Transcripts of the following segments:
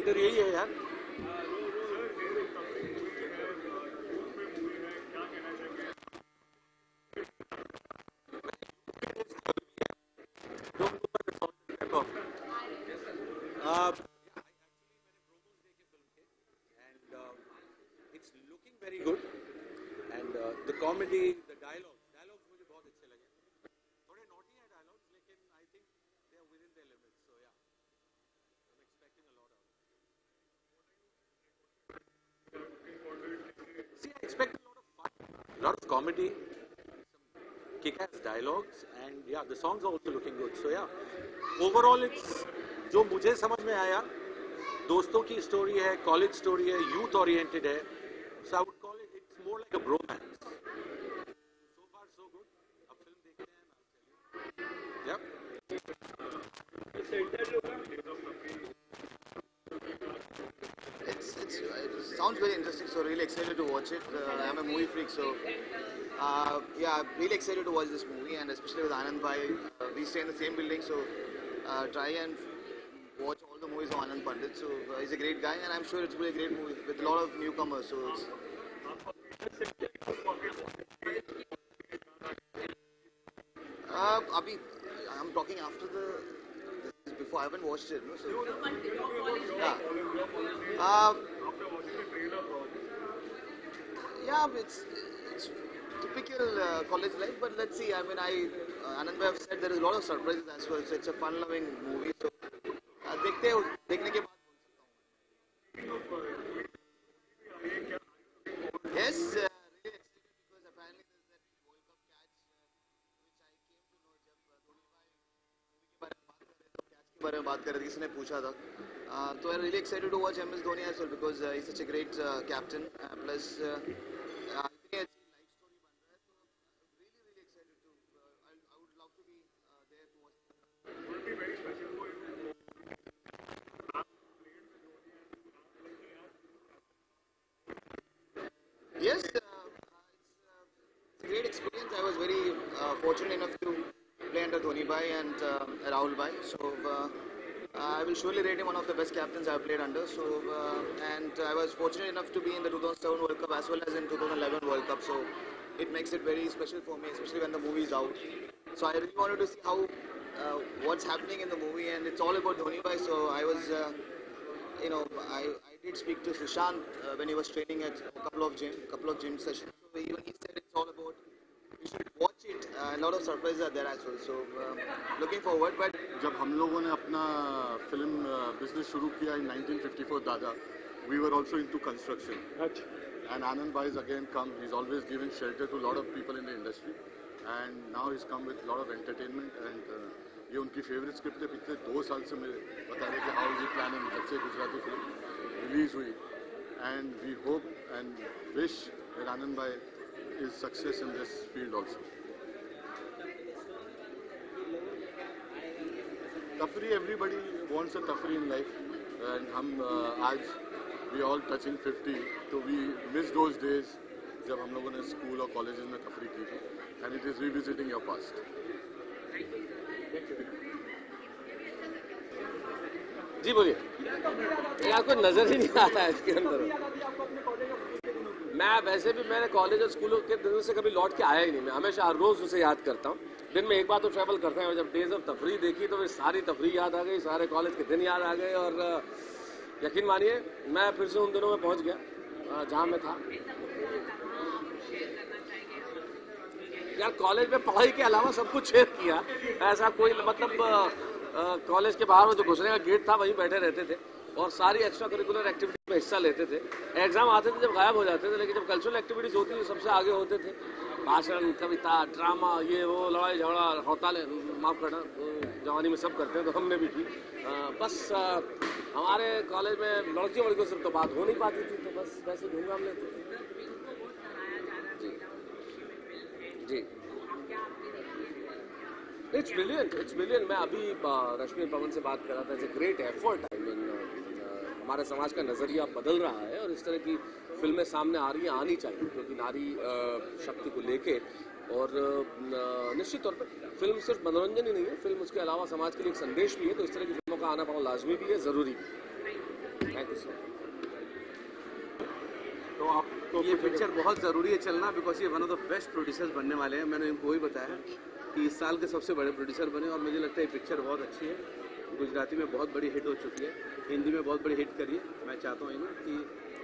Director यही है यार। It's looking very good and the comedy, the dialogues मुझे बहुत अच्छे लगे। थोड़े naughty हैं dialogues, लेकिन I think they are within their limits. So yeah, I'm expecting a lot out of it. See, I expect a lot of fun, a lot of comedy, some kick-ass dialogues, and yeah, the songs are also looking good. So yeah, overall it's जो मुझे समझ में आया, दोस्तों की story है, college story है, youth oriented है। So I would call it, it's more like a bromance. So far so good. अब फिल्म देखते हैं, I'll tell you. Yep. It sounds very interesting, so really excited to watch it. I'm a movie freak, so yeah, really excited to watch this movie, and especially with Anand Bhai. We stay in the same building, so try and watch all the movies of Anand Pandit. So he's a great guy, and I'm sure it's will be a great movie with a lot of newcomers. So it's I'm talking after before I haven't watched it. No? So, yeah, it's typical college life, but let's see. I mean, Anand Bhai have said there is a lot of surprises as well. So it's a fun-loving movie. So देखते हैं देखने के बाद Yes, really excited because apparently there's that World Cup catch which I came to know जब धोनी भाई catch के बारे में बात कर रहे थे, किसी ने पूछा था। So I'm really excited to watch MS Dhoni as well because he's such a great captain. Plus, इतनी अच्छी life story बन रहा है, so really excited to. I would love to be there to watch. It will be very special for you. Yes, it's a great experience. I was very fortunate enough to play under Dhoni Bhai and Rahul Bhai. So I will surely rate him one of the best captains I've played under. So and I was fortunate enough to be in the 2007 World Cup as well as in 2011 World Cup. So it makes it very special for me, especially when the movie is out. So I really wanted to see how what's happening in the movie, and it's all about Dhoni Bhai. So I was, I did speak to Sushant when he was training at a couple of gym sessions. So even he said it's all about. You should watch it. A lot of surprises are there as well. So looking forward. But जब हम लोगों ने अपना film business शुरू किया in 1954 दादा, we were also into construction. And Anand Bhai has again come. He's always given shelter to a lot of people in the industry. And now he's come with a lot of entertainment. And ये उनकी favourite script है, पिछले 2 साल से मैं बता रहे कि हाउ इज इट प्लानिंग, जब से गुजराती फिल्म रिलीज हुई. And we hope and wish that Anand भाई is success in this field also. तफरी, एवरीबडी वांट्स अ तफरी इन लाइफ, एंड हम आज वी ऑल टचिंग 50, तो वी मिस दोज डेज जब हम लोगों ने स्कूल और कॉलेजेस में तफरी की थी. And it is revisiting your past. जी बोलिए. यहाँ कोई नजर ही नहीं आता है इसके अंदर. मैं वैसे भी मैंने कॉलेज और स्कूलों के दिनों से कभी लौट के आया ही नहीं. मैं हमेशा हर रोज उसे याद करता हूँ. दिन में एक बार तो ट्रैवल करते हैं. जब डेज ऑफ तफरी देखी तो फिर सारी तफरी याद आ गई, सारे कॉलेज के दिन याद आ गए. और यकीन मानिए मैं फिर से उन दिनों में पहुँच गया जहाँ मैं था. यार कॉलेज में पढ़ाई के अलावा सब कुछ शेयर किया. ऐसा कोई मतलब कॉलेज के बाहर में जो घुसने का गेट था वहीं बैठे रहते थे और सारी एक्स्ट्रा करिकुलर एक्टिविटी में हिस्सा लेते थे. एग्जाम आते थे जब गायब हो जाते थे, लेकिन जब कल्चरल एक्टिविटीज होती थी सबसे आगे होते थे. भाषण, कविता, ड्रामा, ये वो, लड़ाई झगड़ा, हड़तालें, माफ करना, जवानी में सब करते हैं तो हमने भी की. बस हमारे कॉलेज में लड़कियों वड़कियों से तो बात हो नहीं पाती थी, तो बस वैसे घूम लेते थे. जी इट्स ब्रिलियंट. मैं अभी रश्मि पवन से बात कर रहा था. It's a great effort. I mean हमारे समाज का नज़रिया बदल रहा है और इस तरह की फिल्में सामने आ रही हैं, आनी चाहिए, क्योंकि नारी शक्ति को लेके. और निश्चित तौर पर फिल्म सिर्फ मनोरंजन ही नहीं है, फिल्म उसके अलावा समाज के लिए एक संदेश भी है. तो इस तरह की फिल्मों का आना बहुत लाजमी भी है, ज़रूरी भी है. तो आपको ये पिक्चर बहुत ज़रूरी है चलना, बिकॉज ये one of the best producers बनने वाले हैं। मैंने इनको वही बताया कि इस साल के सबसे बड़े प्रोड्यूसर बने, और मुझे लगता है ये पिक्चर बहुत अच्छी है। गुजराती में बहुत बड़ी हिट हो चुकी है, हिंदी में बहुत बड़ी हिट करी है। मैं चाहता हूँ ना कि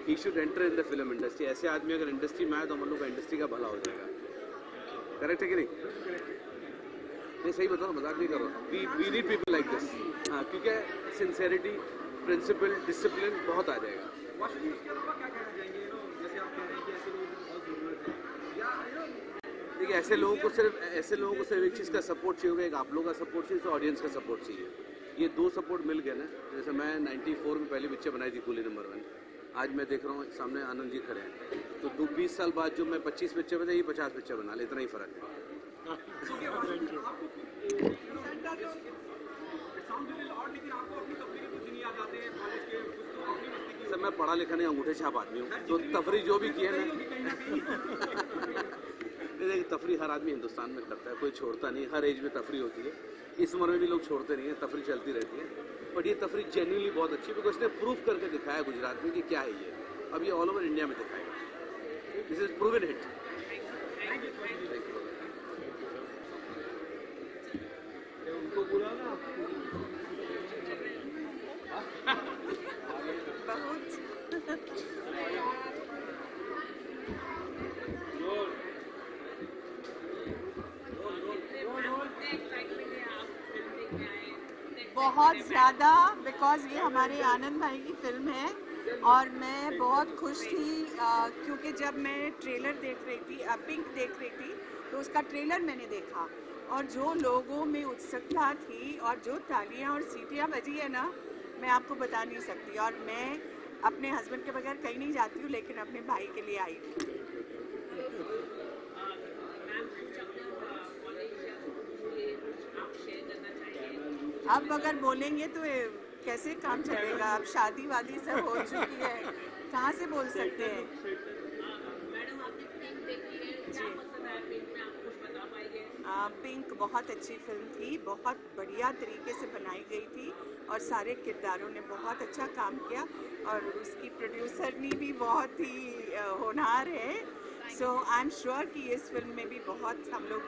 he should enter in the film industry. ऐसे आदमी अगर इंडस्ट्री में आए तो हम लोग का इंडस्ट्री का भला हो जाएगा। करेक्ट है कि नहीं? नहीं, सही बताओ, मजाक नहीं कर रहा। We need people like this. हाँ, क्योंकि सिंसेरिटी, प्रिंसिपल, डिसिप्लिन बहुत आ जाएगा। देखिए, ऐसे लोगों को सिर्फ एक चीज़ का सपोर्ट चाहिए होगा, एक आप लोगों का सपोर्ट चाहिए, ऑडियंस का सपोर्ट चाहिए। ये दो सपोर्ट मिल गए ना। जैसे मैं 94 में पहली पिक्चर बनाई थी कूली नंबर 1, आज मैं देख रहा हूँ सामने आनंद जी खड़े हैं, तो 20 साल बाद जो मैं 25 पिक्चर बनाई, ये 50 पिक्चर बना ले, इतना ही फर्क है। सर, मैं पढ़ा लिखा नहीं, अंगूठे छाप आदमी हूँ, तो तफरी जो भी किए ना देखिए, तफरी हर आदमी हिंदुस्तान में करता है, कोई छोड़ता नहीं। हर एज में तफरी होती है, इस उम्र में भी लोग छोड़ते नहीं है, तफरी चलती रहती है। बट ये तफरी जेन्युइनली बहुत अच्छी है, बिकॉज इसने प्रूव करके दिखाया गुजरात में कि क्या है ये। अब ये ऑल ओवर इंडिया में दिखाएगा। This is proven hit. उनको बुला ना बहुत ज़्यादा, बिकॉज़ ये हमारे आनंद भाई की फिल्म है और मैं बहुत खुश थी क्योंकि जब मैं ट्रेलर देख रही थी, पिंक देख रही थी, तो उसका ट्रेलर मैंने देखा और जो लोगों में उत्सुकता थी और जो तालियां और सीटियां बजी है ना, मैं आपको बता नहीं सकती। और मैं अपने हस्बैंड के बगैर कहीं नहीं जाती हूँ, लेकिन अपने भाई के लिए आई हूँ। अब अगर बोलेंगे तो कैसे काम चलेगा? अब शादी वादी सब हो चुकी है, कहाँ से बोल सकते हैं? पिंक बहुत अच्छी फिल्म थी, बहुत बढ़िया तरीके से बनाई गई थी और सारे किरदारों ने बहुत अच्छा काम किया और उसकी प्रोड्यूसर ने भी बहुत ही होनहार है। सो आई एम श्योर कि इस फिल्म में भी बहुत हम लोग